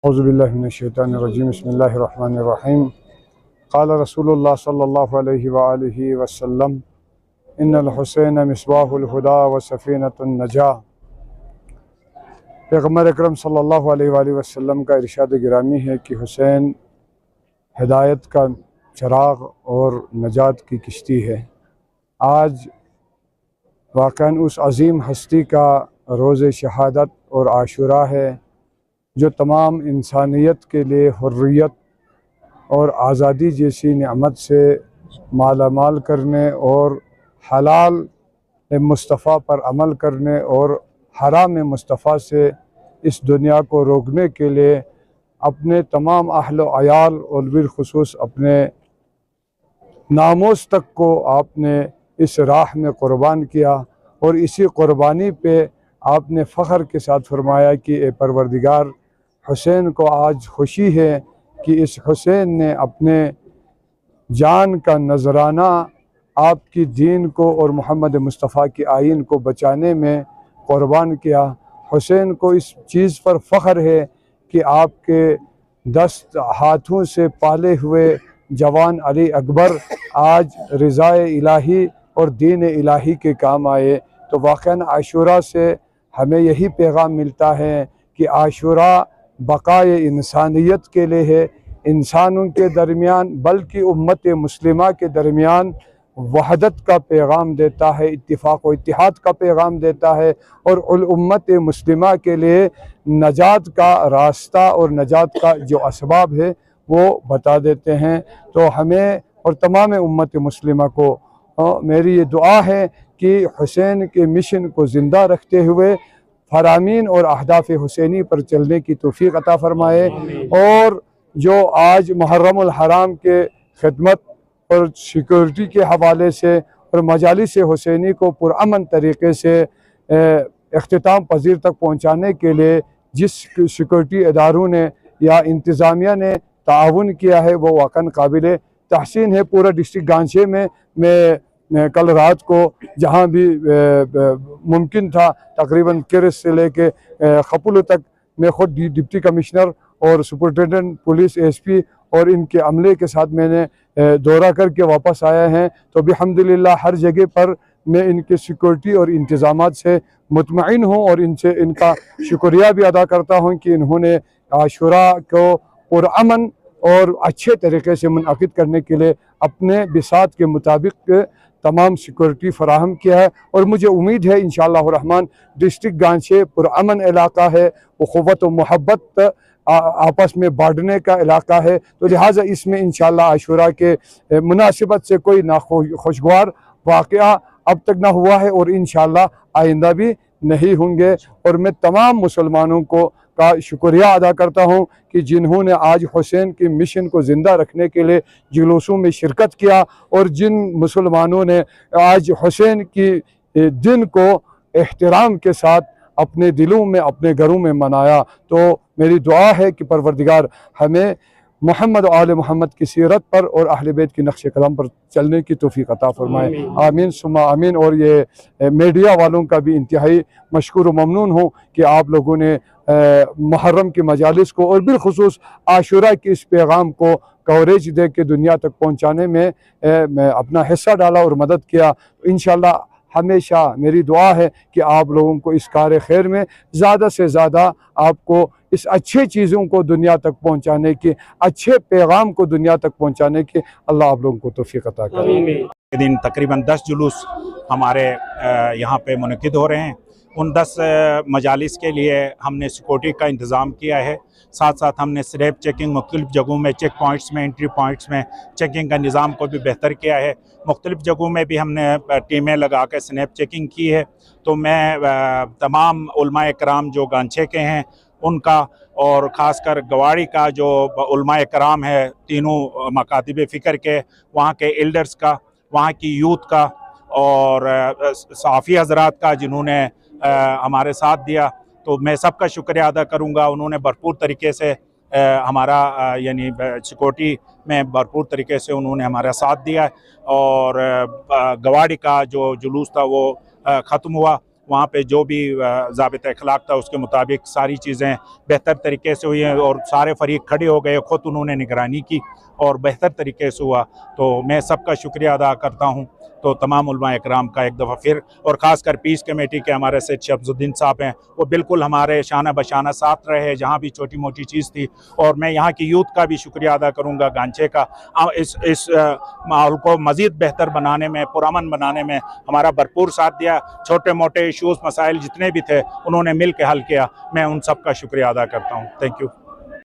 औज़ुबिल्लाहि मिनश्शैतानिर्रजीम बिस्मिल्लाहिर्रहमानिर्रहीम क़ाल रसूलुल्लाह सल्लल्लाहु अलैहि व आलिहि वसल्लम इन्नल हुसैन मिस्बाहुल हुदा व सफ़ीनतुन नजा। पैगम्बर अकरम सल्लल्लाहु अलैहि व आलिहि वसल्लम का इरशाद गिरामी है कि हुसैन हिदायत का चराग और नजात की किश्ती है। आज वाक़अन उस अज़ीम हस्ती का रोज़ शहादत और आशुरा है जो तमाम इंसानियत के लिए हुर्रियत और आज़ादी जैसी नेमत से मालामाल करने और हलाल मुस्तफ़ा पर अमल करने और हराम मुस्तफ़ा से इस दुनिया को रोकने के लिए अपने तमाम अहल व अयाल और बिलखुसूस अपने नामोस तक को आपने इस राह में क़ुरबान किया और इसी क़ुरबानी पे आपने फ़ख्र के साथ फरमाया कि ए परवरदिगार, हुसैन को आज खुशी है कि इस हुसैन ने अपने जान का नजराना आपकी दीन को और मोहम्मद मुस्तफ़ा की आइन को बचाने में क़ुरबान किया। हुसैन को इस चीज़ पर फ़ख्र है कि आपके दस्त हाथों से पाले हुए जवान अली अकबर आज रिज़ाए इलाही और दीन इलाही के काम आए। तो वाक़अन आशूरा से हमें यही पैगाम मिलता है कि आशूरा बक़ाए इंसानियत के लिए है, इंसानों के दरमियान बल्कि उम्मत मुस्लिमा के दरमियान वहदत का पैगाम देता है, इत्तिफ़ाक़ व इत्तिहाद का पैगाम देता है और उम्मत मुस्लिमा के लिए नजात का रास्ता और नजात का जो असबाब है वो बता देते हैं। तो हमें और तमाम उम्मत मुस्लिमा को मेरी ये दुआ है कि हुसैन के मिशन को ज़िंदा रखते हुए फरामीन और अहदाफ़ हुसैनी पर चलने की तौफ़ीक़ अता फ़रमाए और जो आज मुहर्रमुल हराम के खिदमत और सिक्योरिटी के हवाले से और मजालिस हुसैनी को पुरअमन तरीक़े से इख्तिताम पज़ीर तक पहुँचाने के लिए जिस सिक्योरिटी इदारों ने या इंतज़ामिया ने ताउन किया है वो वाक़अन काबिल तहसीन है। पूरा डिस्ट्रिक्ट गांचे में मैं कल रात को जहाँ भी मुमकिन था तकरीबन किरस से लेके खपुल तक मैं ख़ुद डिप्टी कमिश्नर और सुपरिटेंडेंट पुलिस एसपी और इनके अमले के साथ मैंने दौरा करके वापस आया हैं। तो बिहम्दुलिल्लाह हर जगह पर मैं इनके सिक्योरिटी और इंतज़ामात से मुतमईन हूँ और इनसे इनका शुक्रिया भी अदा करता हूँ कि इन्होंने आशुरा को पुरअमन और अच्छे तरीके से मुनअक़िद करने के लिए अपने बिसात के मुताबिक तमाम सिक्योरिटी फराहम किया है और मुझे उम्मीद है इंशाअल्लाह रहमान डिस्ट्रिक्ट गांचे पुरअमन इलाका है, उख़ुव्वत व मोहब्बत आपस में बांटने का इलाका है। तो लिहाजा इसमें इंशाअल्लाह आशुरा के मुनासिबत से कोई नाखुशगवार वाक़या अब तक ना हुआ है और इंशाअल्लाह आइंदा भी नहीं होंगे। और मैं तमाम मुसलमानों का शुक्रिया अदा करता हूँ कि जिन्होंने आज हुसैन के मिशन को ज़िंदा रखने के लिए जुलूसों में शिरकत किया और जिन मुसलमानों ने आज हुसैन की दिन को एहतराम के साथ अपने दिलों में अपने घरों में मनाया। तो मेरी दुआ है कि परवरदिगार हमें मोहम्मद और आले मोहम्मद की सीरत पर और अहले बैत की नक्श कदम पर चलने की तौफ़ीक़ अता फ़रमाए। आमीन सुम्मा आमीन। और ये मीडिया वालों का भी इंतहाई मशकूर व ममनून हूँ कि आप लोगों ने मुहर्रम की मजालिस को और बिलखुसूस आशुरा के इस पैगाम को कवरेज दे के दुनिया तक पहुँचाने में अपना हिस्सा डाला और मदद किया। इंशाअल्लाह हमेशा मेरी दुआ है कि आप लोगों को इस कार खैर में ज़्यादा से ज़्यादा आपको इस अच्छे चीज़ों को दुनिया तक पहुँचाने की, अच्छे पैगाम को दुनिया तक पहुँचाने की अल्लाह आप लोगों को तौफ़ीक़ अता करे। दिन तकरीबन 10 जुलूस हमारे यहाँ पे मुनक़िद हो रहे हैं। उन 10 मजालिस के लिए हमने सिक्योरिटी का इंतज़ाम किया है। साथ साथ हमने स्नैप चेकिंग मुख्तलिफ़ जगहों में, चेक पॉइंट्स में, एंट्री पॉइंट्स में चेकिंग का निज़ाम को भी बेहतर किया है। मुख्तलिफ़ जगहों में भी हमने टीमें लगा कर स्नैप चेकिंग की है। तो मैं तमाम उलमाए कराम जो गांचे के हैं उनका और ख़ासकर गवाड़ी का जो उलमाए कराम है, तीनों मकातिब फ़िक्र के, वहाँ के एल्डर्स का, वहाँ की यूथ का और सहाफ़ी हज़रात का जिन्होंने हमारे साथ दिया, तो मैं सबका शुक्रिया अदा करूँगा। उन्होंने भरपूर तरीके से हमारा यानी सिक्योरिटी में भरपूर तरीके से उन्होंने हमारा साथ दिया और गवाड़ी का जो जुलूस था वो ख़त्म हुआ। वहाँ पे जो भी ज़ाबिता अखलाक था उसके मुताबिक सारी चीज़ें बेहतर तरीके से हुई हैं और सारे फरीक खड़े हो गए, ख़ुद उन्होंने निगरानी की और बेहतर तरीके से हुआ। तो मैं सबका शुक्रिया अदा करता हूँ। तो तमाम उलमा इकराम का एक दफ़ा फिर, और ख़ासकर पीस कमेटी के हमारे सैयद शमसुद्दीन साहब हैं, वो बिल्कुल हमारे शाना बशाना साथ रहे जहाँ भी छोटी मोटी चीज़ थी। और मैं यहाँ की यूथ का भी शुक्रिया अदा करूँगा गांचे का, इस माहौल को मज़ीद बेहतर बनाने में, पुरअमन बनाने में हमारा भरपूर साथ दिया। छोटे मोटे इशूज़ मसाइल जितने भी थे उन्होंने मिल के हल किया। मैं उन सब का शुक्रिया अदा करता हूँ। Thank you.